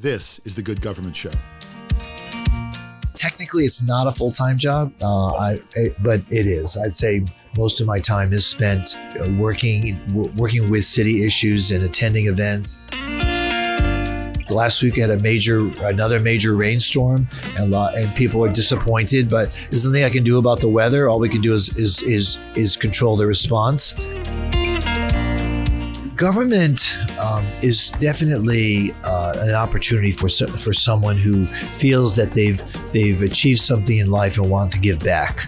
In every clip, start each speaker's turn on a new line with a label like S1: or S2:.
S1: This is the Good Government Show.
S2: Technically, it's not a full-time job, but it is. I'd say most of my time is spent working with city issues and attending events. Last week, I had another major rainstorm, and people are disappointed. But there's nothing I can do about the weather. All we can do is control the response. Government is definitely an opportunity for someone who feels that they've achieved something in life and want to give back.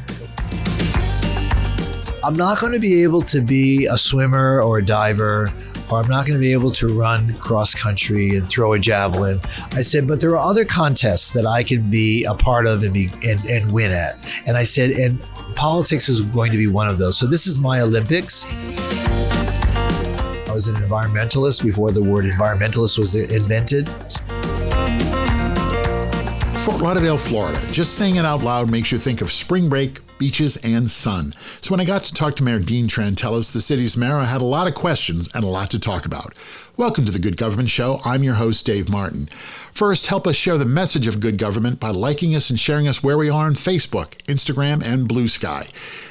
S2: I'm not going to be able to be a swimmer or a diver, or I'm not going to be able to run cross country and throw a javelin. I said, but there are other contests that I can be a part of and win at. And I said, and politics is going to be one of those. So this is my Olympics. I was an environmentalist before the word environmentalist was invented.
S1: Fort Lauderdale, Florida. Just saying it out loud makes you think of spring break, beaches, and sun. So when I got to talk to Mayor Dean Trantalis, the city's mayor, I had a lot of questions and a lot to talk about. Welcome to the Good Government Show. I'm your host, Dave Martin. First, help us share the message of good government by liking us and sharing us where we are on Facebook, Instagram, and Blue Sky.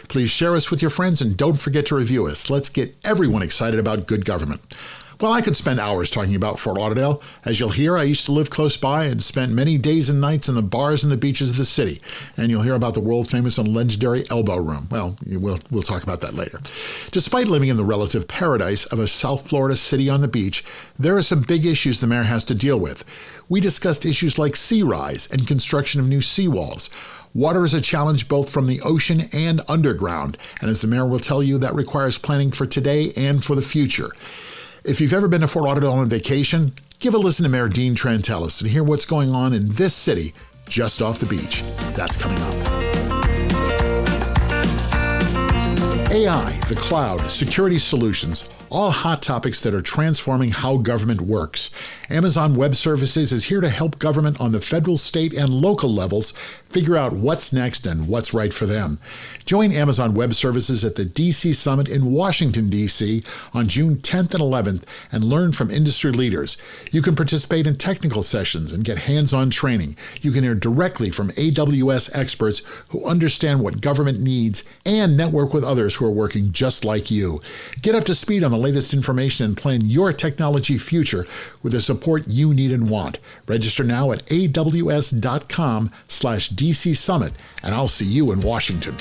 S1: Please share us with your friends and don't forget to review us. Let's get everyone excited about good government. Well, I could spend hours talking about Fort Lauderdale. As you'll hear, I used to live close by and spent many days and nights in the bars and the beaches of the city. And you'll hear about the world-famous and legendary Elbow Room. Well, we'll talk about that later. Despite living in the relative paradise of a South Florida city on the beach, there are some big issues the mayor has to deal with. We discussed issues like sea rise and construction of new seawalls. Water is a challenge both from the ocean and underground. And as the mayor will tell you, that requires planning for today and for the future. If you've ever been to Fort Lauderdale on vacation, give a listen to Mayor Dean Trantalis and hear what's going on in this city just off the beach. That's coming up. AI, the cloud, security solutions, all hot topics that are transforming how government works. Amazon Web Services is here to help government on the federal, state, and local levels figure out what's next and what's right for them. Join Amazon Web Services at the DC Summit in Washington, D.C. on June 10th and 11th and learn from industry leaders. You can participate in technical sessions and get hands-on training. You can hear directly from AWS experts who understand what government needs and network with others who are working just like you. Get up to speed on the latest information and plan your technology future with the support you need and want. Register now at aws.com/DC Summit, and I'll see you in Washington.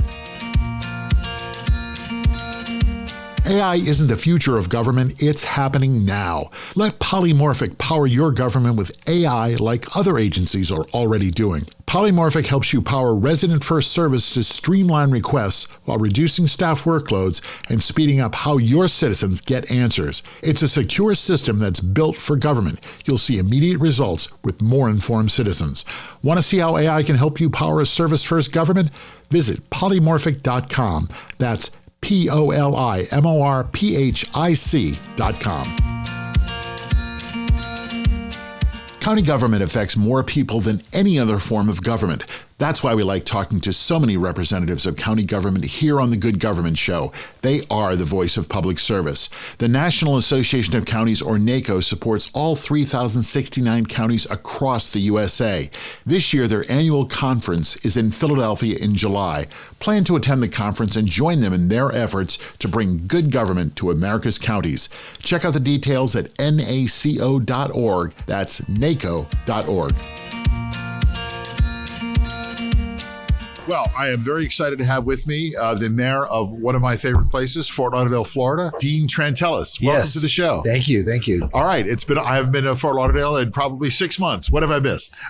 S1: AI isn't the future of government, it's happening now. Let Polimorphic power your government with AI like other agencies are already doing. Polimorphic helps you power resident-first service to streamline requests while reducing staff workloads and speeding up how your citizens get answers. It's a secure system that's built for government. You'll see immediate results with more informed citizens. Want to see how AI can help you power a service-first government? Visit polymorphic.com. That's polymorphic.com. County government affects more people than any other form of government. That's why we like talking to so many representatives of county government here on the Good Government Show. They are the voice of public service. The National Association of Counties, or NACO, supports all 3,069 counties across the USA. This year, their annual conference is in Philadelphia in July. Plan to attend the conference and join them in their efforts to bring good government to America's counties. Check out the details at naco.org. That's naco.org. Well, I am very excited to have with me the mayor of one of my favorite places, Fort Lauderdale, Florida, Dean Trantalis. Welcome to the show.
S2: Thank you. Thank you.
S1: All right. I haven't been to Fort Lauderdale in probably 6 months. What have I missed?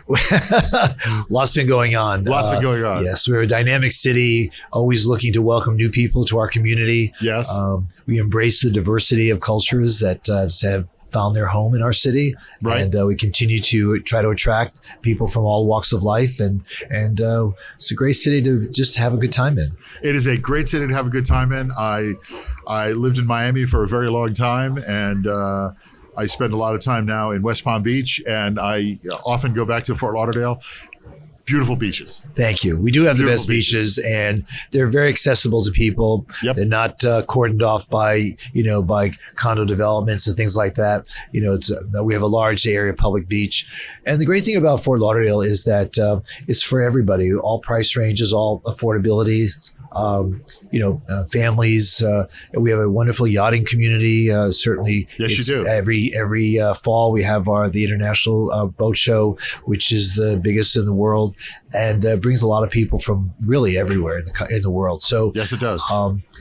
S2: Lots been going on.
S1: Been going on.
S2: Yes. We're a dynamic city, always looking to welcome new people to our community.
S1: Yes.
S2: We embrace the diversity of cultures that have found their home in our city.
S1: Right.
S2: And we continue to try to attract people from all walks of life. And it's a great city to just have a good time in.
S1: It is a great city to have a good time in. I lived in Miami for a very long time, and I spend a lot of time now in West Palm Beach, and I often go back to Fort Lauderdale. beautiful beaches.
S2: Thank you. We do have the
S1: Beautiful
S2: best beaches, and they're very accessible to people.
S1: Yep.
S2: They're not cordoned off by by condo developments and things like that. We have a large area public beach, and the great thing about Fort Lauderdale is that it's for everybody, all price ranges, all affordabilities. Families. We have a wonderful yachting community. Certainly,
S1: Yes, you do.
S2: Every fall we have the international boat show, which is the biggest in the world, and brings a lot of people from really everywhere in the world. So
S1: Yes, it does.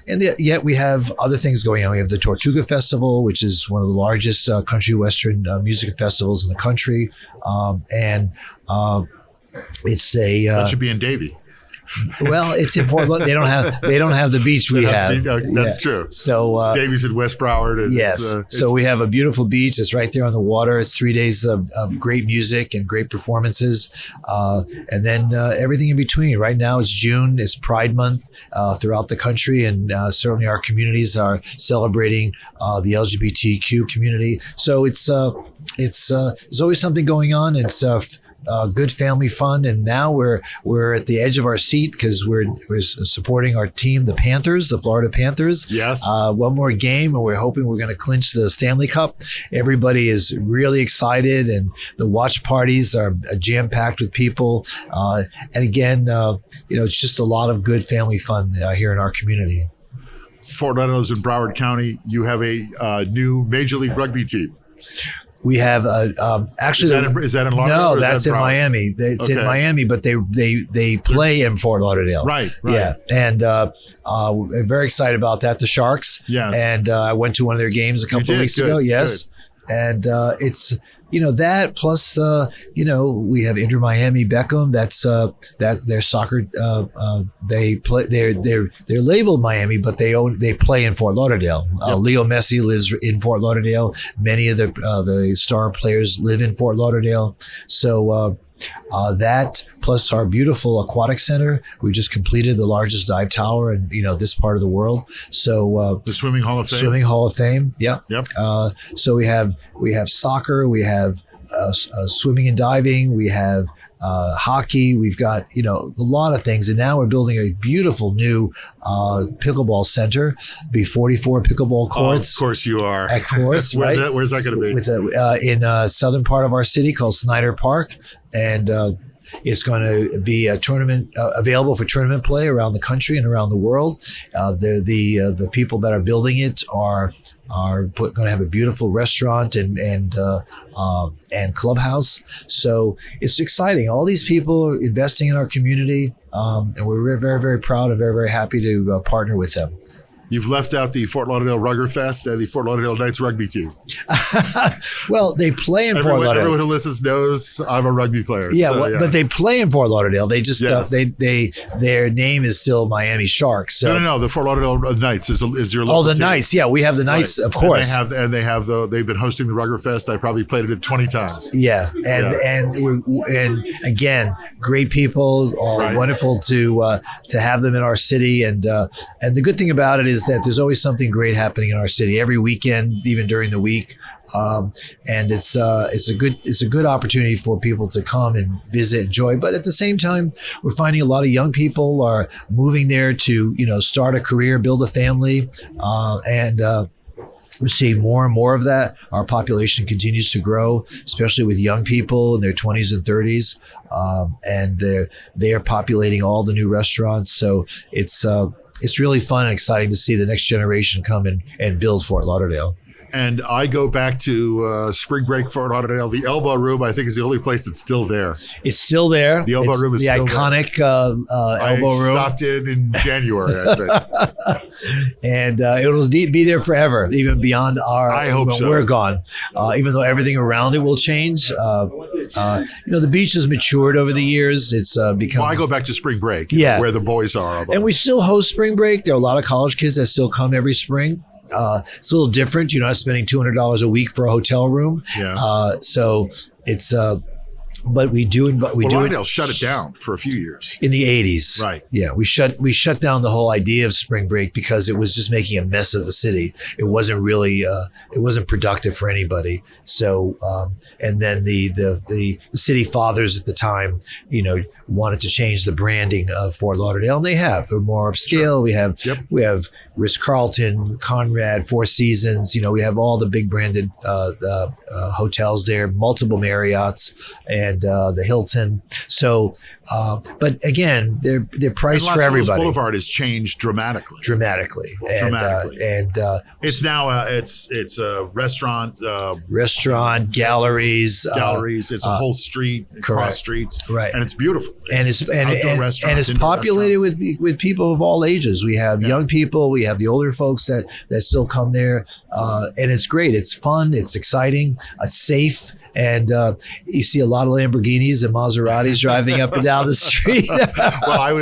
S2: Yet we have other things going on. We have the Tortuga Festival, which is one of the largest country western music festivals in the country, it's a
S1: that should be in Davie.
S2: well, it's important. They don't have the beach we have.
S1: That's true.
S2: So
S1: Davie's in West Broward. And
S2: yes. So we have a beautiful beach. It's right there on the water. It's 3 days of great music and great performances. And then everything in between. Right now it's June. It's Pride Month throughout the country. And certainly our communities are celebrating the LGBTQ community. So it's there's always something going on. It's good family fun, and now we're at the edge of our seat because we're supporting our team, the Panthers, the Florida Panthers.
S1: Yes.
S2: One more game, and we're hoping we're going to clinch the Stanley Cup. Everybody is really excited, and the watch parties are jam packed with people. And again, it's just a lot of good family fun here in our community.
S1: Fort Lauderdale's in Broward County. You have a new Major League Rugby team.
S2: We have actually.
S1: Is that in Lauderdale?
S2: No, that's in Miami. It's in Miami, but they play in Fort Lauderdale.
S1: Right.
S2: Yeah, and we're very excited about that. The Sharks.
S1: Yes.
S2: And I went to one of their games a couple of weeks ago. Yes. Good. And it's that plus we have Inter Miami Beckham. That's that their soccer. They play. They're labeled Miami, but they play in Fort Lauderdale. Leo Messi lives in Fort Lauderdale. Many of the star players live in Fort Lauderdale. So that plus our beautiful aquatic center. We just completed the largest dive tower in this part of the world. So
S1: the Swimming Hall of Fame.
S2: Swimming Hall of Fame. Yeah.
S1: Yep.
S2: So we have soccer. We have swimming and diving. We have hockey. We've got a lot of things, and now we're building a beautiful new pickleball center. Be 44 pickleball courts.
S1: Of course you are.
S2: Of course, right?
S1: Where's that going to be?
S2: With in southern part of our city called Snyder Park, and it's going to be a tournament available for tournament play around the country and around the world. The people that are building it are going to have a beautiful restaurant and clubhouse. So it's exciting. All these people are investing in our community, and we're very, very, very proud and very, very happy to partner with them.
S1: You've left out the Fort Lauderdale Rugger Fest and the Fort Lauderdale Knights rugby team.
S2: Well, they play in Fort Lauderdale.
S1: Everyone who listens knows I'm a rugby player.
S2: Yeah, but they play in Fort Lauderdale. They just their name is still Miami Sharks. So.
S1: No. The Fort Lauderdale Knights is your local
S2: the
S1: team.
S2: Knights. Yeah, we have the Knights, right. Of course.
S1: They've been hosting the Rugger Fest. I probably played it 20 times.
S2: Yeah, and again, great people. Right. Wonderful to have them in our city, and the good thing about it is that there's always something great happening in our city every weekend, even during the week, and it's a good opportunity for people to come and visit, enjoy. But at the same time, we're finding a lot of young people are moving there to start a career, build a family, and we're seeing more and more of that. Our population continues to grow, especially with young people in their 20s and 30s, and they are populating all the new restaurants. So it's really fun and exciting to see the next generation come and build Fort Lauderdale.
S1: And I go back to spring break Fort Lauderdale. The Elbow Room, I think, is the only place that's still there.
S2: It's still there.
S1: The Elbow Room is still there.
S2: The iconic Elbow Room.
S1: I stopped in January, I think.
S2: And it will be there forever, even beyond
S1: I hope so.
S2: We're gone. Even though everything around it will change. The beach has matured over the years. It's become...
S1: Well, I go back to spring break, where the boys are.
S2: And we still host spring break. There are a lot of college kids that still come every spring. It's a little different. You're not spending $200 a week for a hotel room.
S1: Yeah.
S2: So it's But we do, but we do
S1: Lauderdale shut it down for a few years
S2: in the 80s.
S1: Right.
S2: Yeah, we shut down the whole idea of spring break because it was just making a mess of the city. It wasn't really it wasn't productive for anybody. So and then the city fathers at the time, wanted to change the branding of Fort Lauderdale, and they have. They're more upscale. Sure. We have Ritz-Carlton, Conrad, Four Seasons. We have all the big branded hotels there, multiple Marriotts and the Hilton. So, but again, they're priced for everybody.
S1: Boulevard has changed dramatically.
S2: And
S1: it's now it's a restaurant.
S2: Galleries.
S1: It's a whole street, cross streets,
S2: right?
S1: And it's beautiful.
S2: And it's populated with people of all ages. We have young people. We have the older folks that still come there, and it's great. It's fun. It's exciting. It's safe, and you see a lot of Lamborghinis and Maseratis driving up and down the street.
S1: Well, I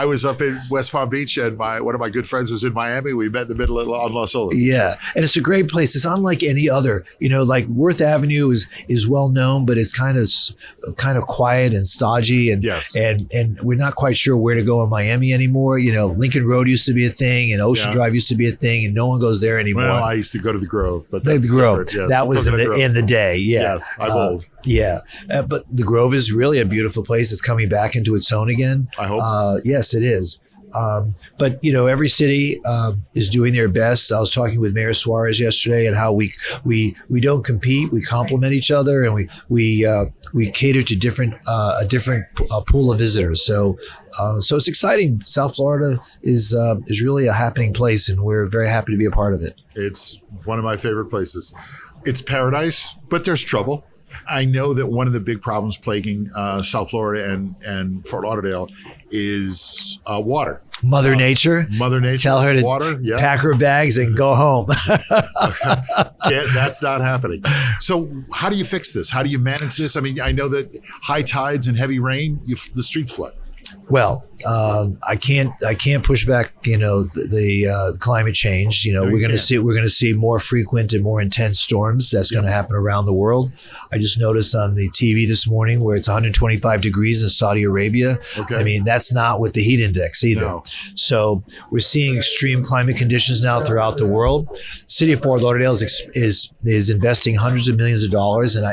S1: was up in West Palm Beach, and one of my good friends was in Miami. We met in the middle on Los Olas.
S2: Yeah, and it's a great place. It's unlike any other. Like Worth Avenue is well known, but it's kind of quiet and stodgy, and
S1: yes.
S2: and we're not quite sure where to go in Miami anymore. Lincoln Road used to be a thing, and Ocean Drive used to be a thing, and no one goes there anymore.
S1: Well, I used to go to the Grove, but that's
S2: the Grove.
S1: Yes.
S2: That was in the day. Yeah.
S1: Yes, I'm old.
S2: Yeah, but the Grove is really a beautiful place. It's coming back into its own again.
S1: I hope.
S2: Yes, it is. But every city is doing their best. I was talking with Mayor Suarez yesterday and how we don't compete, we complement each other, and we cater to a different pool of visitors. So it's exciting. South Florida is really a happening place, and we're very happy to be a part of it.
S1: It's one of my favorite places. It's paradise, but there's trouble. I know that one of the big problems plaguing South Florida and Fort Lauderdale is water.
S2: Mother Nature. Tell her to pack her bags and go home.
S1: That's not happening. So how do you fix this? How do you manage this? I mean, I know that high tides and heavy rain, the streets flood.
S2: Well, I can't push back, the climate change. We're going to see more frequent and more intense storms. That's going to happen around the world. I just noticed on the TV this morning where it's 125 degrees in Saudi Arabia.
S1: Okay.
S2: I mean, that's not with the heat index either. No. So we're seeing extreme climate conditions now throughout the world. The city of Fort Lauderdale is investing hundreds of millions of dollars, and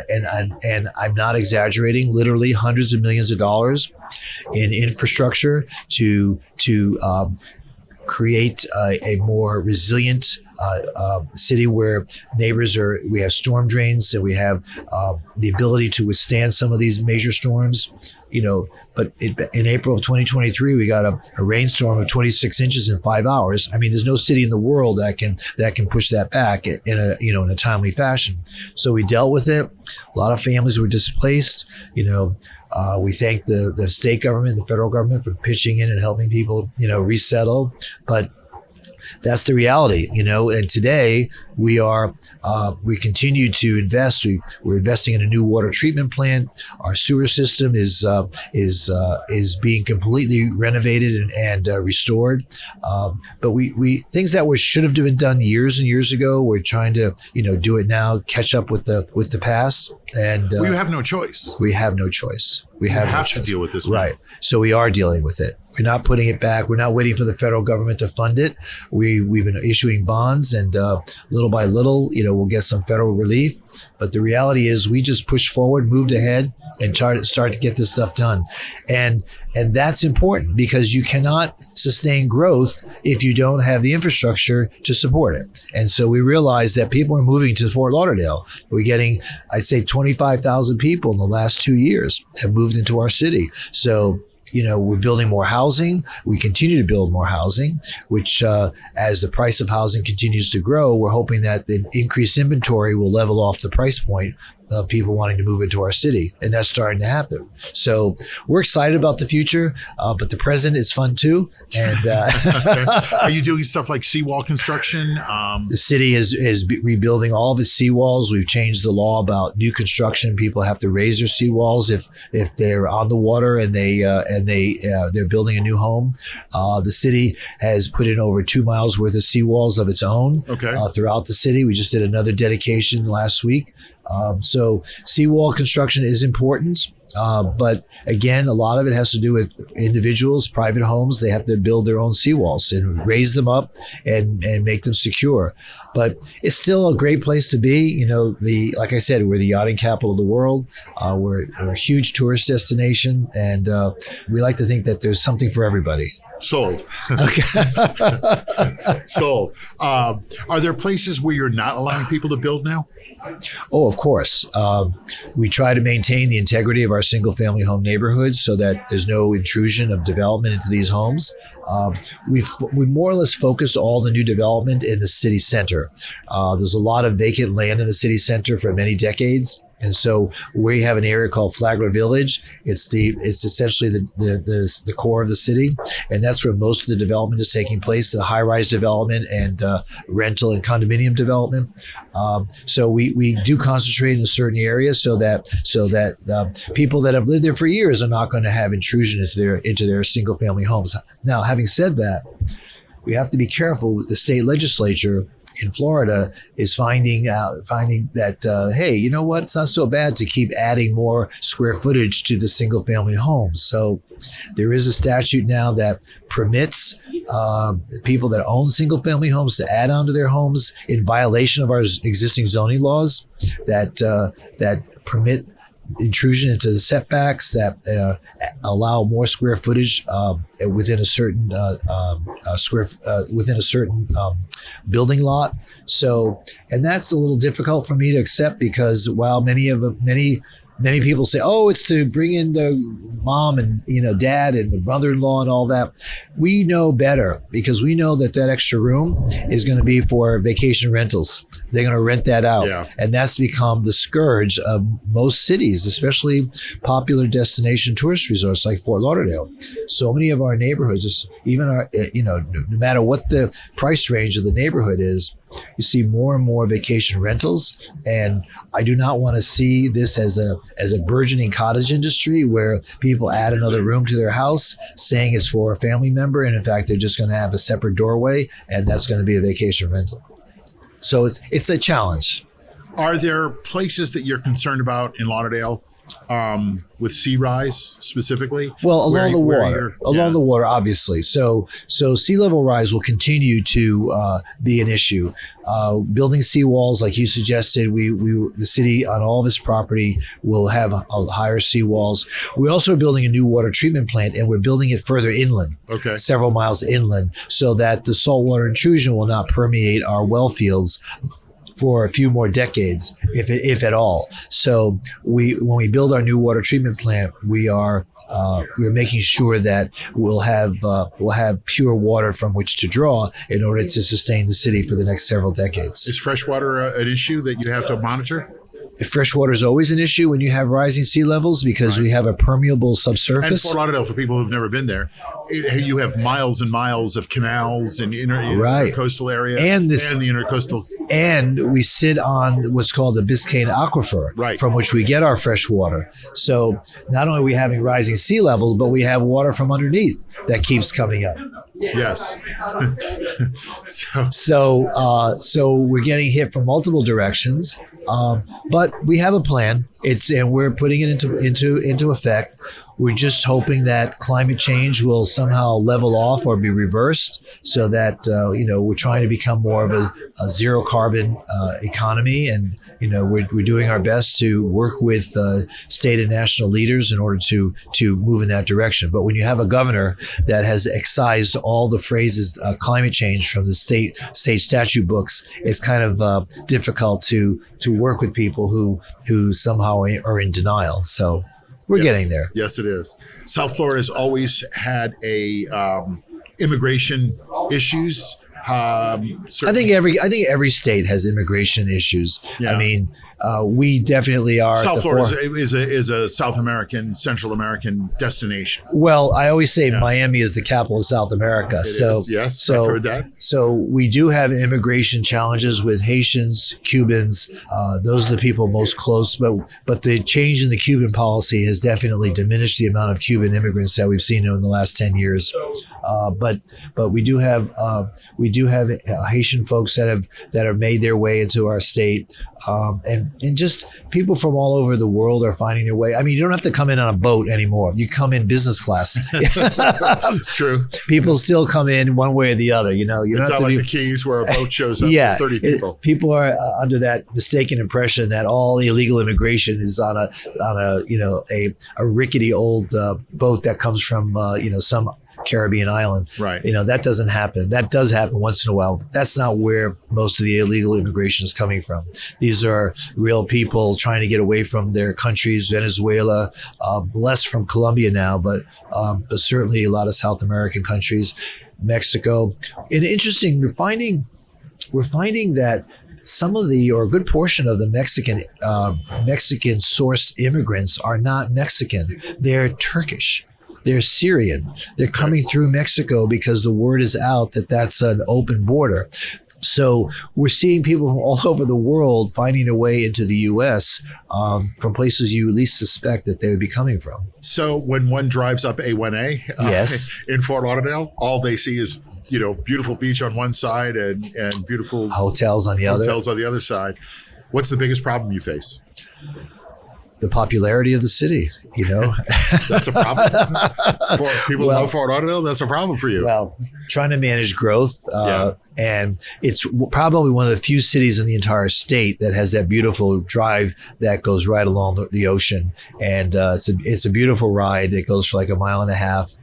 S2: I'm not exaggerating, literally hundreds of millions of dollars in infrastructure to create a more resilient city where we have storm drains, and we have the ability to withstand some of these major storms. But in April of 2023, we got a rainstorm of 26 inches in 5 hours. I mean, there's no city in the world that can push that back in a timely fashion. So we dealt with it. A lot of families were displaced. We thank the state government, the federal government for pitching in and helping people, resettle. But that's the reality, and today we continue to invest. We're investing in a new water treatment plant. Our sewer system is being completely renovated and restored. But we things that should have been done years and years ago, we're trying to, do it now, catch up with the past. And
S1: we have no choice.
S2: We have no choice. We have
S1: to deal with this.
S2: Right. Now. So we are dealing with it. We're not putting it back. We're not waiting for the federal government to fund it. We've been issuing bonds, and little by little, we'll get some federal relief. But the reality is, we just pushed forward, moved ahead, and start to get this stuff done. And that's important because you cannot sustain growth if you don't have the infrastructure to support it. And so we realized that people are moving to Fort Lauderdale. We're getting, I'd say, 25,000 people in the last 2 years have moved into our city. So we're building more housing. We continue to build more housing, which as the price of housing continues to grow, we're hoping that the increased inventory will level off the price point of people wanting to move into our city. And that's starting to happen. So we're excited about the future, but the present is fun too. And
S1: Are you doing stuff like seawall construction?
S2: The city is rebuilding all of its seawalls. We've changed the law about new construction. People have to raise their seawalls if they're on the water and they're building a new home. The city has put in over 2 miles worth of seawalls of its own throughout the city. We just did another dedication last week. So seawall construction is important. But again, a lot of it has to do with individuals, private homes. They have to build their own seawalls and raise them up and make them secure. But it's still a great place to be. You know, like I said, we're the yachting capital of the world. We're a huge tourist destination, and we like to think that there's something for everybody.
S1: Sold.
S2: Okay.
S1: Sold. Are there places where you're not allowing people to build now?
S2: Oh, of course. We try to maintain the integrity of our single-family home neighborhoods so that there's no intrusion of development into these homes. We more or less focused all the new development in the city center. There's a lot of vacant land in the city center for many decades. And so we have an area called Flagler Village. It's essentially the core of the city, and that's where most of the development is taking place, the high-rise development and rental and condominium development. So we do concentrate in certain areas so that people that have lived there for years are not going to have intrusion into their single-family homes. Now, having said that, we have to be careful with the state legislature in Florida is finding that, hey, you know what? It's not so bad to keep adding more square footage to the single family homes. So there is a statute now that permits people that own single family homes to add onto their homes in violation of our existing zoning laws that permit intrusion into the setbacks, that allow more square footage within a certain building lot. So, and that's a little difficult for me to accept because while many people say, oh, it's to bring in the mom and, dad and the brother-in-law and all that. We know better because we know that extra room is going to be for vacation rentals. They're going to rent that out.
S1: Yeah.
S2: And that's become the scourge of most cities, especially popular destination tourist resorts like Fort Lauderdale. So many of our neighborhoods, even our, no matter what the price range of the neighborhood is, you see more and more vacation rentals, and I do not want to see this as a burgeoning cottage industry where people add another room to their house saying it's for a family member, and in fact they're just going to have a separate doorway, and that's going to be a vacation rental. So it's a challenge.
S1: Are there places that you're concerned about in Lauderdale with sea rise specifically?
S2: Well, along the water, obviously. So sea level rise will continue to be an issue. Building seawalls, like you suggested, the city on all of its property will have higher seawalls. We're also building a new water treatment plant, and we're building it further inland, several miles inland, so that the saltwater intrusion will not permeate our well fields for a few more decades, if at all. So when we build our new water treatment plant, we're making sure that we'll have pure water from which to draw in order to sustain the city for the next several decades.
S1: Is freshwater an issue that you have to monitor?
S2: Freshwater is always an issue when you have rising sea levels because we have a permeable subsurface.
S1: And Fort Lauderdale, for people who've never been there, you have miles and miles of canals and intercoastal area and the intercoastal. And
S2: we sit on what's called the Biscayne Aquifer, from which we get our fresh water. So not only are we having rising sea levels, but we have water from underneath that keeps coming up.
S1: Yes.
S2: So we're getting hit from multiple directions. But we have a plan. And we're putting it into effect. We're just hoping that climate change will somehow level off or be reversed, so that we're trying to become more of a zero carbon economy, and we're doing our best to work with state and national leaders in order to move in that direction. But when you have a governor that has excised all the phrases climate change from the state statute books, it's kind of difficult to work with people who somehow are in denial. So we're getting there.
S1: Yes, it is. South Florida has always had immigration issues.
S2: I think every state has immigration issues. Yeah. I mean, we definitely are.
S1: South Florida is a South American, Central American destination.
S2: Well, I always say Miami is the capital of South America.
S1: Yes, I've heard that.
S2: So we do have immigration challenges with Haitians, Cubans. Those are the people most close. But the change in the Cuban policy has definitely diminished the amount of Cuban immigrants that we've seen in the last 10 years. But we do have Haitian folks that have made their way into our state, and just people from all over the world are finding their way. I mean, you don't have to come in on a boat anymore. You come in business class.
S1: True.
S2: People still come in one way or the other. You don't
S1: it's
S2: have
S1: not
S2: to
S1: like the Keys where a boat shows up
S2: yeah,
S1: with 30 people.
S2: People are under that mistaken impression that all illegal immigration is on a rickety old boat that comes from some Caribbean island.
S1: Right.
S2: That doesn't happen. That does happen once in a while. That's not where most of the illegal immigration is coming from. These are real people trying to get away from their countries, Venezuela, less from Colombia now, but certainly a lot of South American countries, Mexico. And interesting, we're finding that some of or a good portion of the Mexican sourced immigrants are not Mexican. They're Turkish. They're Syrian. They're coming through Mexico because the word is out that that's an open border. So we're seeing people from all over the world finding their way into the U.S. From places you least suspect that they would be coming from.
S1: So when one drives up A1A
S2: yes.
S1: in Fort Lauderdale, all they see is beautiful beach on one side and beautiful
S2: hotels on the
S1: other side. What's the biggest problem you face?
S2: The popularity of the city,
S1: That's a problem. For people who love Fort Lauderdale, that's a problem for you.
S2: Well, trying to manage growth. And it's probably one of the few cities in the entire state that has that beautiful drive that goes right along the ocean. And it's a beautiful ride. It goes for like 1.5 miles.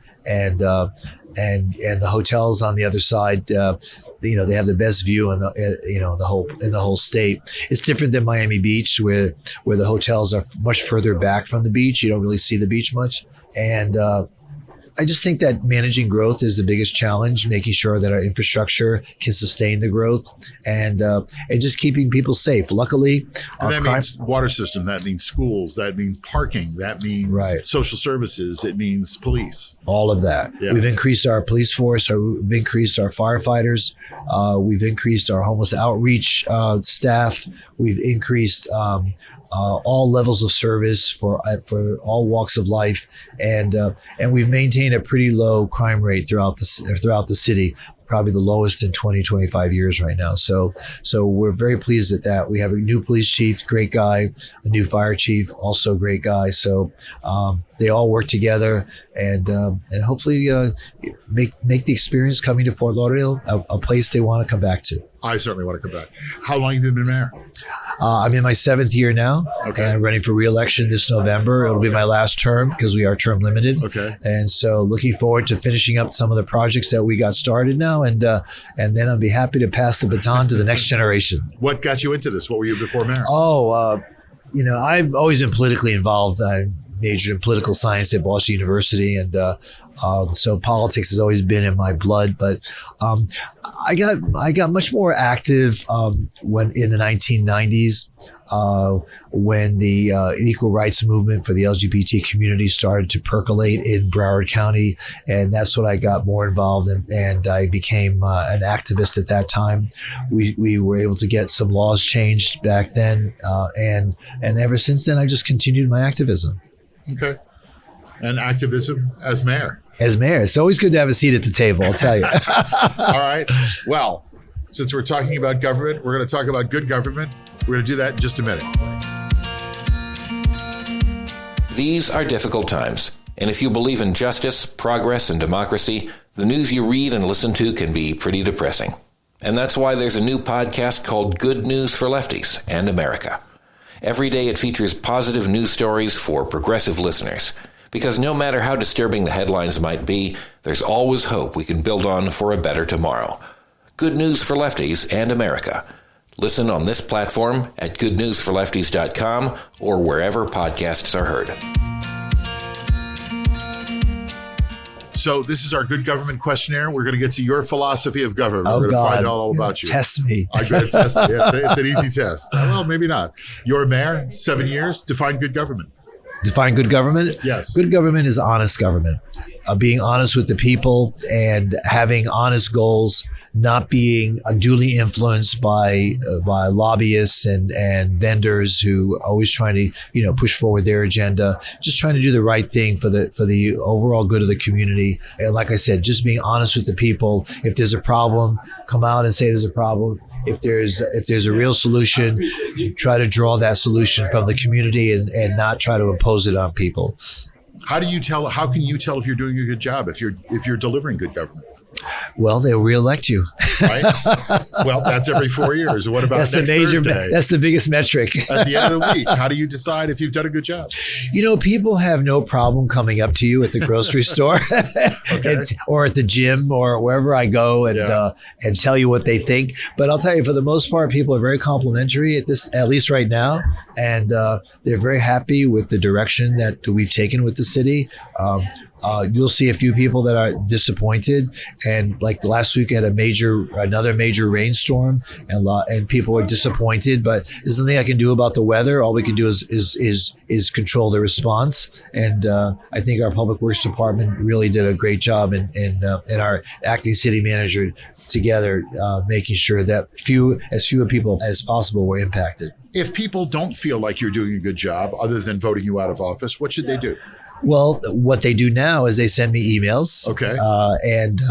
S2: And the hotels on the other side, they have the best view in the whole state. It's different than Miami Beach, where the hotels are much further back from the beach. You don't really see the beach much, and I just think that managing growth is the biggest challenge, making sure that our infrastructure can sustain the growth and just keeping people safe. Luckily,
S1: that means water system, that means schools, that means parking, that means social services, it means police.
S2: All of that. Yeah. We've increased our police force, we've increased our firefighters, we've increased our homeless outreach staff, we've increased all levels of service for all walks of life, and we've maintained a pretty low crime rate throughout the city, probably the lowest in 20-25 years right now. So we're very pleased at that. We have a new police chief, great guy, a new fire chief, also great guy. So they all work together and hopefully make the experience coming to Fort Lauderdale a place they want to come back to.
S1: I certainly want to come back. How long have you been mayor?
S2: I'm in my 7th year now.
S1: Okay.
S2: And I'm running for re-election this November. It'll be my last term because we are term limited.
S1: Okay.
S2: And so looking forward to finishing up some of the projects that we got started now. And then I'll be happy to pass the baton to the next generation.
S1: What got you into this? What were you before mayor?
S2: I've always been politically involved. I majored in political science at Boston University, and so politics has always been in my blood. But I got much more active when in the 1990s when the equal rights movement for the LGBT community started to percolate in Broward County, and that's what I got more involved in, and I became an activist at that time. We were able to get some laws changed back then, and ever since then I just continued my activism.
S1: Okay. And activism as mayor.
S2: As mayor. It's always good to have a seat at the table, I'll tell you.
S1: All right. Well, since we're talking about government, we're going to talk about good government. We're going to do that in just a minute.
S3: These are difficult times. And if you believe in justice, progress, and democracy, the news you read and listen to can be pretty depressing. And that's why there's a new podcast called Good News for Lefties and America. Every day it features positive news stories for progressive listeners. Because no matter how disturbing the headlines might be, there's always hope we can build on for a better tomorrow. Good News for Lefties and America. Listen on this platform at goodnewsforlefties.com or wherever podcasts are heard.
S1: So this is our good government questionnaire. We're going to get to your philosophy of government.
S2: Oh,
S1: We're going to
S2: God.
S1: find out all about you.
S2: Test me.
S1: I'm going to test it. Yeah, it's an easy test. Well, maybe not. You're a mayor, 7 years. Define good government.
S2: Define good government?
S1: Yes.
S2: Good government is honest government. Being honest with the people and having honest goals not being unduly influenced by lobbyists and vendors who are always trying to push forward their agenda. Just trying to do the right thing for the overall good of the community. And like I said, just being honest with the people. If there's a problem, come out and say there's a problem. If there's a real solution, try to draw that solution from the community and not try to impose it on people.
S1: How can you tell if you're doing a good job, if you're delivering good government?
S2: Well, they'll reelect you.
S1: Right? Well, that's every 4 years. What about next Thursday?
S2: That's the biggest metric.
S1: At the end of the week, how do you decide if you've done a good job?
S2: People have no problem coming up to you at the grocery store or at the gym or wherever I go and tell you what they think. But I'll tell you, for the most part, people are very complimentary at least right now. And they're very happy with the direction that we've taken with the city. You'll see a few people that are disappointed, and like last week, I had another major rainstorm, and people are disappointed. But there's nothing I can do about the weather. All we can do is control the response, and I think our public works department really did a great job, and our acting city manager together, making sure that as few people as possible were impacted.
S1: If people don't feel like you're doing a good job, other than voting you out of office, what should they do?
S2: Well, what they do now is they send me emails.
S1: Okay.
S2: And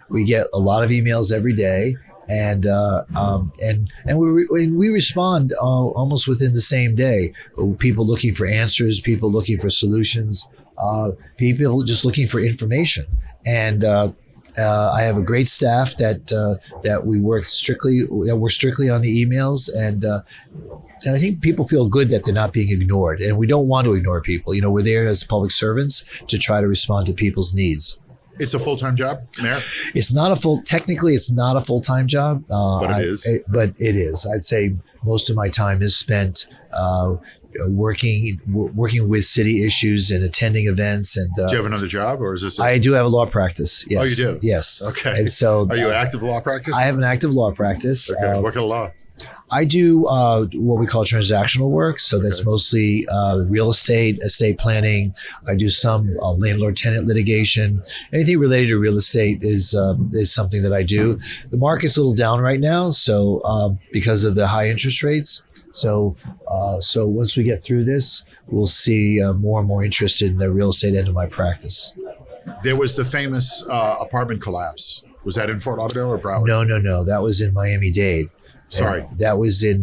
S2: we get a lot of emails every day, and we respond almost within the same day. People looking for answers, people looking for solutions, people just looking for information. And I have a great staff that we work strictly on the emails, and I think people feel good that they're not being ignored, and we don't want to ignore people. We're there as public servants to try to respond to people's needs.
S1: It's a full-time job, Mayor?
S2: Technically, it's not a full-time job.
S1: But it is.
S2: But it is. I'd say most of my time is spent working with city issues and attending events. And
S1: do you have another job, or is this?
S2: I do have a law practice. Yes.
S1: Oh, you do?
S2: Yes.
S1: Okay.
S2: And so,
S1: are you an active law practice?
S2: I have an active law practice.
S1: Okay. What kind of law?
S2: I do what we call transactional work. So that's mostly real estate planning. I do some landlord-tenant litigation. Anything related to real estate is something that I do. The market's a little down right now, so because of the high interest rates. So once we get through this, we'll see more and more interest in the real estate end of my practice.
S1: There was the famous apartment collapse. Was that in Fort Lauderdale or Broward?
S2: No. That was in Miami-Dade.
S1: Sorry.
S2: That was in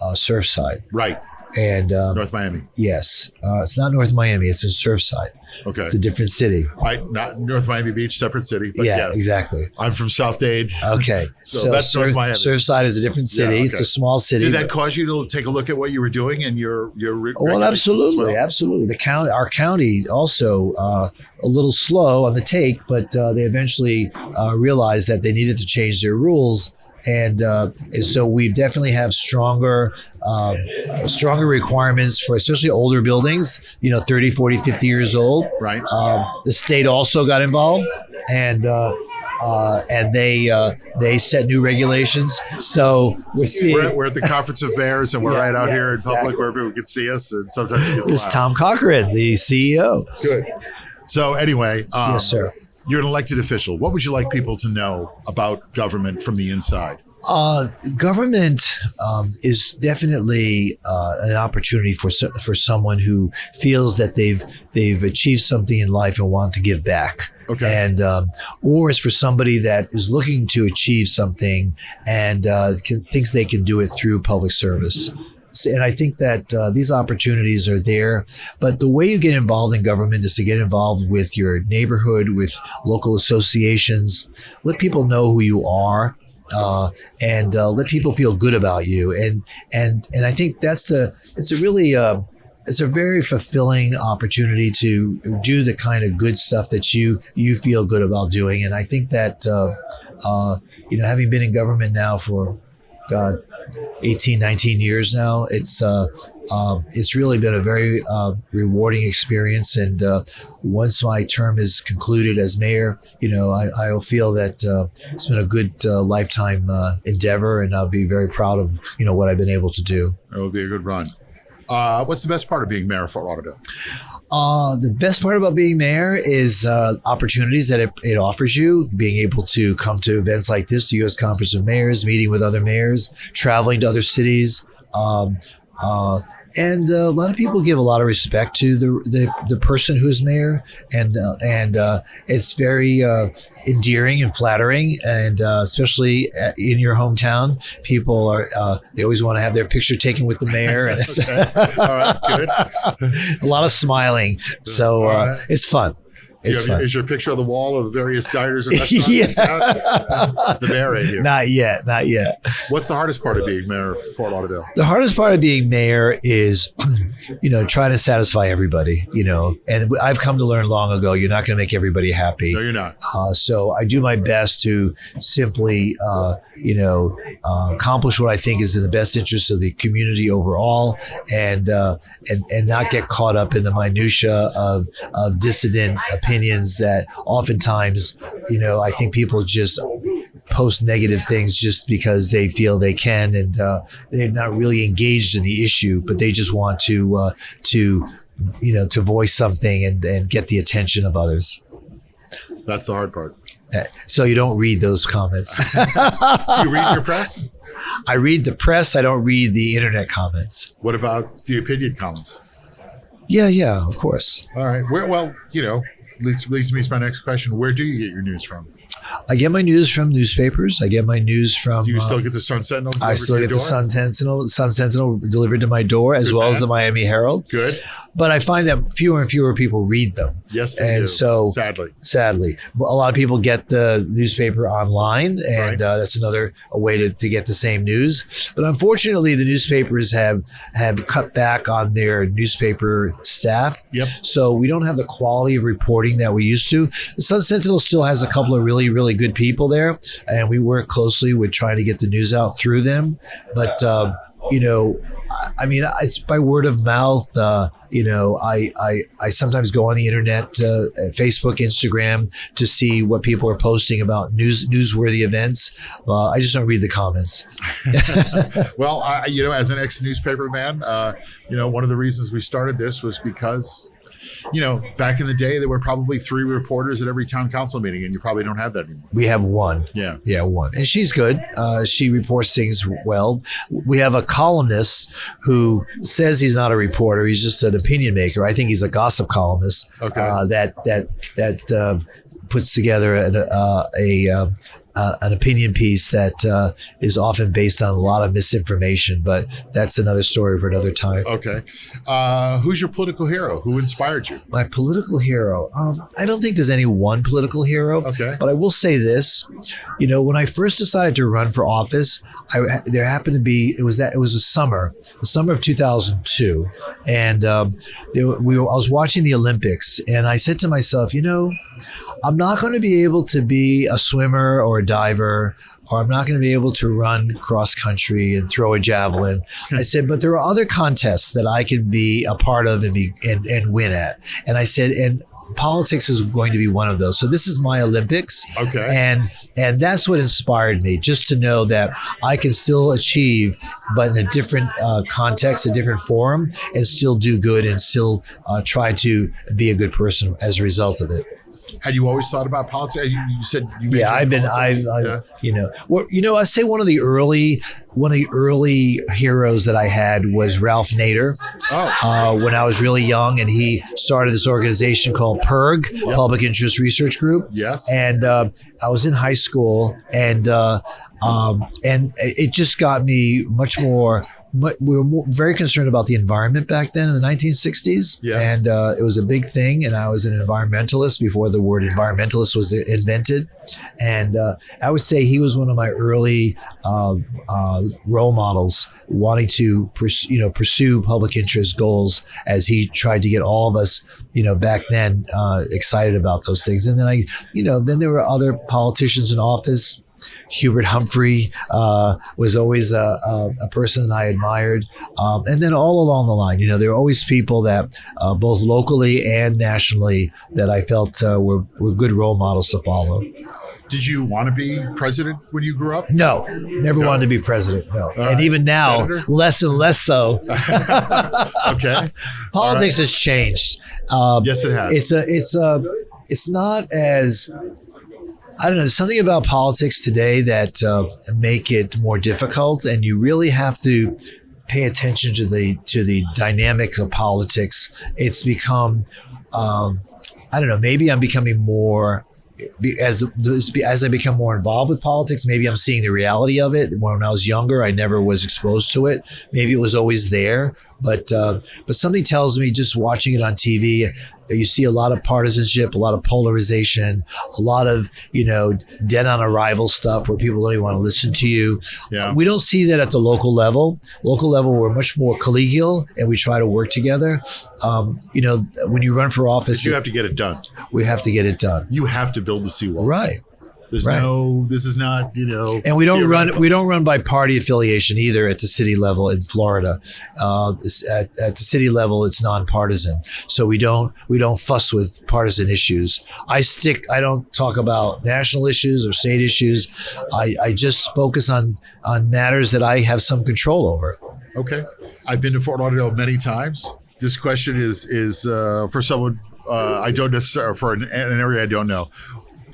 S2: Surfside.
S1: Right.
S2: And
S1: North Miami.
S2: Yes. It's not North Miami. It's in Surfside.
S1: Okay.
S2: It's a different city.
S1: Not North Miami Beach, separate city. But
S2: yeah,
S1: yes.
S2: Exactly.
S1: I'm from South Dade.
S2: Okay.
S1: so that's North Miami.
S2: Surfside is a different city. Yeah, okay. It's a small city.
S1: Did that cause you to take a look at what you were doing and your
S2: Well, absolutely. Absolutely. Our county also a little slow on the take, but they eventually realized that they needed to change their rules. And so we definitely have stronger requirements for especially older buildings, 30, 40, 50 years old.
S1: Right.
S2: The state also got involved, and they set new regulations. So
S1: we're at the Conference of Mayors, and we're right out here in public where everyone can see us, and sometimes it gets
S2: This is Tom Cochran, the CEO.
S1: Good. So anyway,
S2: yes, sir.
S1: You're an elected official. What would you like people to know about government from the inside?
S2: Government is definitely an opportunity for someone who feels that they've achieved something in life and want to give back.
S1: Okay.
S2: And or it's for somebody that is looking to achieve something and thinks they can do it through public service. And I think that these opportunities are there. But the way you get involved in government is to get involved with your neighborhood, with local associations. Let people know who you are, and let people feel good about you. And I think it's a very fulfilling opportunity to do the kind of good stuff that you feel good about doing. And I think that having been in government now for 18, 19 years now, it's really been a very rewarding experience. And once my term is concluded as mayor, I'll feel that it's been a good lifetime endeavor, and I'll be very proud of what I've been able to do.
S1: It will be a good run. What's the best part of being mayor of Fort Lauderdale?
S2: The best part about being mayor is opportunities that it offers you, being able to come to events like this, the U.S. Conference of Mayors, meeting with other mayors, traveling to other cities. And a lot of people give a lot of respect to the person who is mayor, and it's very endearing and flattering, and especially in your hometown, people they always want to have their picture taken with the mayor, and it's
S1: All right, good.
S2: a lot of smiling, so it's fun.
S1: Is your picture on the wall of various diners and restaurants in town? The mayor right here.
S2: Not yet.
S1: What's the hardest part of being mayor of Fort Lauderdale?
S2: The hardest part of being mayor is, trying to satisfy everybody, and I've come to learn long ago, you're not going to make everybody happy.
S1: No, you're not.
S2: So I do my best to simply, accomplish what I think is in the best interest of the community overall, and not get caught up in the minutia of dissident opinions that oftentimes, I think people just post negative things just because they feel they can, and they're not really engaged in the issue, but they just want to voice something and get the attention of others.
S1: That's the hard part.
S2: So you don't read those comments.
S1: Do you read your press?
S2: I read the press. I don't read the internet comments.
S1: What about the opinion columns?
S2: Yeah, of course.
S1: All right. Leads me to my next question. Where do you get your news from?
S2: I get my news from newspapers. I get my news from.
S1: Do you still get the Sun Sentinel delivered
S2: I still
S1: to your
S2: get
S1: door?
S2: the Sun Sentinel delivered to my door, as well as the Miami Herald.
S1: Good.
S2: But I find that fewer and fewer people read them.
S1: Yes, they do.
S2: So
S1: sadly,
S2: a lot of people get the newspaper online, and
S1: Right.
S2: That's another way to get the same news. But unfortunately, the newspapers have cut back on their newspaper staff.
S1: Yep.
S2: So we don't have the quality of reporting that we used to. The Sun Sentinel still has a couple of really, really good people there, and we work closely with trying to get the news out through them. But it's by word of mouth. I sometimes go on the internet, Facebook, Instagram, to see what people are posting about newsworthy events. I just don't read the comments.
S1: Well, as an ex-newspaper man, one of the reasons we started this was because, back in the day, there were probably 3 reporters at every town council meeting, and you probably don't have that anymore.
S2: We have one.
S1: Yeah,
S2: one. And she's good. She reports things well. We have a columnist who says he's not a reporter. He's just an opinion maker. I think he's a gossip columnist.
S1: Okay.
S2: That puts together an opinion piece that is often based on a lot of misinformation, but that's another story for another time.
S1: Okay. Who's your political hero? Who inspired you?
S2: My political hero? I don't think there's any one political hero.
S1: Okay.
S2: But I will say this, when I first decided to run for office, there happened to be, it was the summer of 2002. And I was watching the Olympics, and I said to myself, I'm not going to be able to be a swimmer or a diver, or I'm not going to be able to run cross country and throw a javelin. I said, but there are other contests that I can be a part of and win at. And I said, and politics is going to be one of those. So this is my Olympics.
S1: Okay.
S2: And that's what inspired me, just to know that I can still achieve, but in a different context, a different forum, and still do good and still try to be a good person as a result of it.
S1: Had you always thought about politics? You said you majored
S2: I've
S1: in
S2: been,
S1: politics.
S2: I say one of the early heroes that I had was Ralph Nader. When I was really young, and he started this organization called PIRG, Public Interest Research Group.
S1: Yes.
S2: And I was in high school, and it just got me much more. We were very concerned about the environment back then in the 1960s.
S1: Yes.
S2: And it was a big thing. And I was an environmentalist before the word environmentalist was invented. And I would say he was one of my early role models, wanting to pursue public interest goals, as he tried to get all of us, back then excited about those things. And then then there were other politicians in office. Hubert Humphrey was always a person I admired. And then all along the line, there were always people that both locally and nationally that I felt were good role models to follow.
S1: Did you want to be president when you grew up?
S2: No, never wanted to be president. No, and even now,
S1: Senator?
S2: less and less so.
S1: Okay.
S2: Politics has changed.
S1: Yes, it has.
S2: It's not as, I don't know, something about politics today that make it more difficult, and you really have to pay attention to the dynamics of politics. It's become, I don't know, maybe I'm becoming more. As I become more involved with politics, maybe I'm seeing the reality of it. When I was younger, I never was exposed to it. Maybe it was always there, but something tells me just watching it on TV, you see a lot of partisanship, a lot of polarization, a lot of dead on arrival stuff where people don't even want to listen to you.
S1: Yeah.
S2: We don't see that at the local level. Local level, we're much more collegial and we try to work together. When you run for office,
S1: you have to get it done.
S2: We have to get it done.
S1: You have to build the seawall.
S2: Right.
S1: This is not,
S2: And we don't run by party affiliation either at the city level in Florida. At the city level, it's nonpartisan. So we don't fuss with partisan issues. I don't talk about national issues or state issues. I just focus on matters that I have some control over.
S1: Okay. I've been to Fort Lauderdale many times. This question is for someone I don't necessarily, for an area I don't know.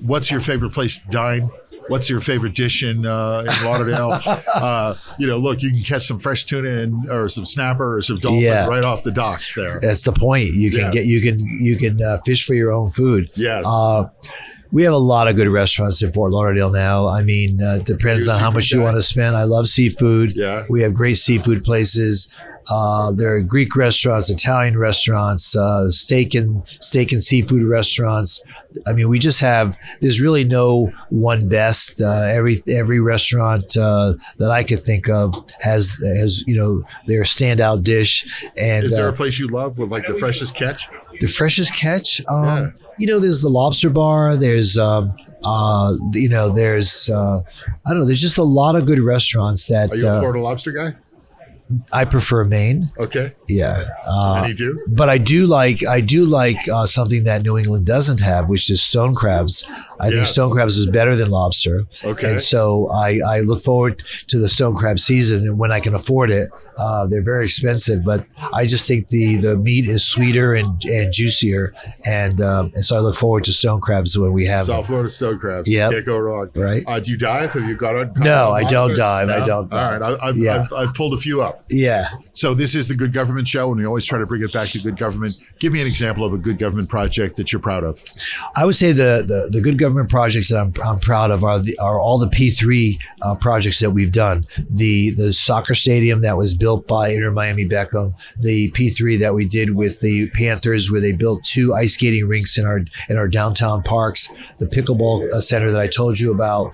S1: What's your favorite place to dine? What's your favorite dish in Lauderdale? Look, you can catch some fresh tuna or some snapper or some dolphin right off the docks there.
S2: That's the point. You can fish for your own food.
S1: Yes.
S2: We have a lot of good restaurants in Fort Lauderdale now. I mean, it depends on how much you want to spend. I love seafood.
S1: Yeah.
S2: We have great seafood places. There are Greek restaurants, Italian restaurants, steak and seafood restaurants. I mean, there's really no one best. Every restaurant that I could think of has their standout dish. And
S1: is there a place you love with like the freshest catch?
S2: The freshest catch? There's the Lobster Bar. There's there's I don't know. There's just a lot of good restaurants that.
S1: Are you a Florida lobster guy?
S2: I prefer Maine.
S1: Okay.
S2: Yeah.
S1: And you do?
S2: But I do like something that New England doesn't have, which is stone crabs. I think stone crabs is better than lobster.
S1: Okay.
S2: And so I look forward to the stone crab season, and when I can afford it. They're very expensive, but I just think the meat is sweeter and juicier, and so I look forward to stone crabs when we have
S1: South Florida stone crabs.
S2: Yeah,
S1: can't go wrong.
S2: Right?
S1: Do you dive? Have you got on?
S2: No, I don't dive.
S1: No?
S2: I don't dive.
S1: All right, I've pulled a few up.
S2: Yeah.
S1: So this is the Good Government Show, and we always try to bring it back to good government. Give me an example of a good government project that you're proud of.
S2: I would say the good government projects that I'm proud of are all the P3 projects that we've done. The soccer stadium that was built by Inter Miami Beckham, the P3 that we did with the Panthers, where they built 2 ice skating rinks in our downtown parks, the pickleball center that I told you about,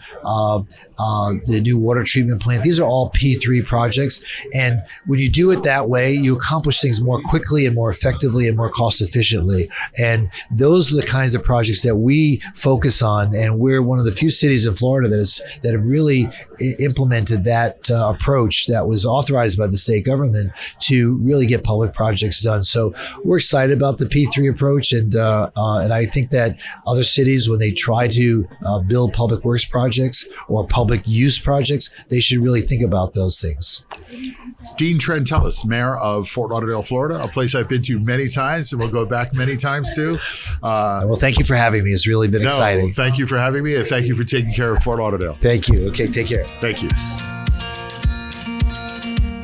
S2: the new water treatment plant. These are all P3 projects, and when you do it that way, you accomplish things more quickly and more effectively and more cost efficiently. And those are the kinds of projects that we focus on, and we're one of the few cities in Florida that have really implemented that approach that was authorized by the state government to really get public projects done. So we're excited about the P3 approach, and I think that other cities, when they try to build public works projects or public use projects, they should really think about those things.
S1: Dean Trantalis, Mayor of Fort Lauderdale, Florida, a place I've been to many times and will go back many times to.
S2: Well, thank you for having me. It's really been exciting.
S1: Thank you for having me, and thank you for taking care of Fort Lauderdale.
S2: Thank you. Okay, take care.
S1: Thank you.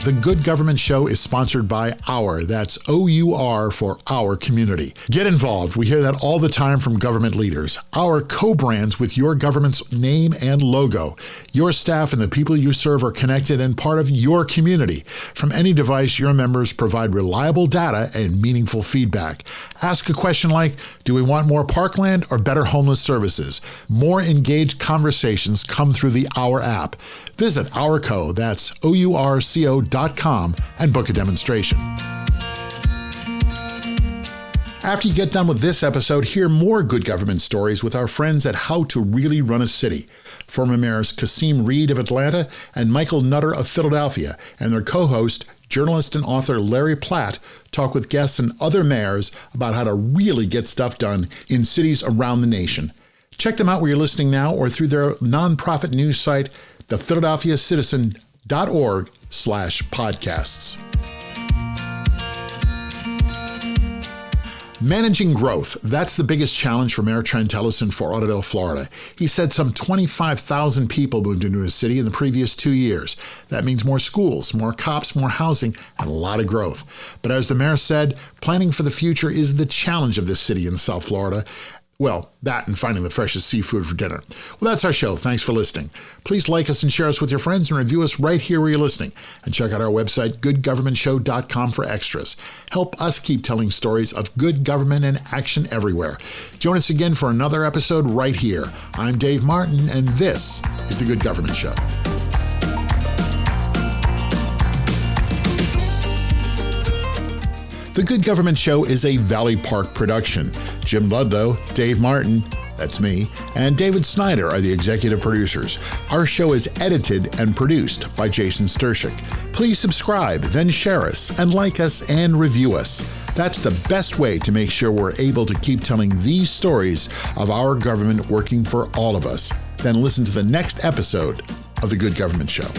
S1: The Good Government Show is sponsored by Our. That's OUR for Our Community. Get involved. We hear that all the time from government leaders. Our co-brands with your government's name and logo. Your staff and the people you serve are connected and part of your community. From any device, your members provide reliable data and meaningful feedback. Ask a question like, do we want more parkland or better homeless services? More engaged conversations come through the Our app. Visit Ourco, that's OURCO.com, and book a demonstration. After you get done with this episode, hear more good government stories with our friends at How to Really Run a City. Former mayors Kasim Reed of Atlanta and Michael Nutter of Philadelphia, and their co-host, journalist and author Larry Platt, talk with guests and other mayors about how to really get stuff done in cities around the nation. Check them out where you're listening now or through their nonprofit news site, thephiladelphiacitizen.org/podcasts. Managing growth, that's the biggest challenge for Mayor Trantalis in Fort Lauderdale, Florida. He said some 25,000 people moved into his city in the previous 2 years. That means more schools, more cops, more housing, and a lot of growth. But as the mayor said, planning for the future is the challenge of this city in South Florida. Well, that and finding the freshest seafood for dinner. Well, that's our show. Thanks for listening. Please like us and share us with your friends and review us right here where you're listening. And check out our website, goodgovernmentshow.com, for extras. Help us keep telling stories of good government and action everywhere. Join us again for another episode right here. I'm Dave Martin, and this is The Good Government Show. The Good Government Show is a Valley Park production. Jim Ludlow, Dave Martin, that's me, and David Snyder are the executive producers. Our show is edited and produced by Jason Stershic. Please subscribe, then share us, and like us and review us. That's the best way to make sure we're able to keep telling these stories of our government working for all of us. Then listen to the next episode of The Good Government Show.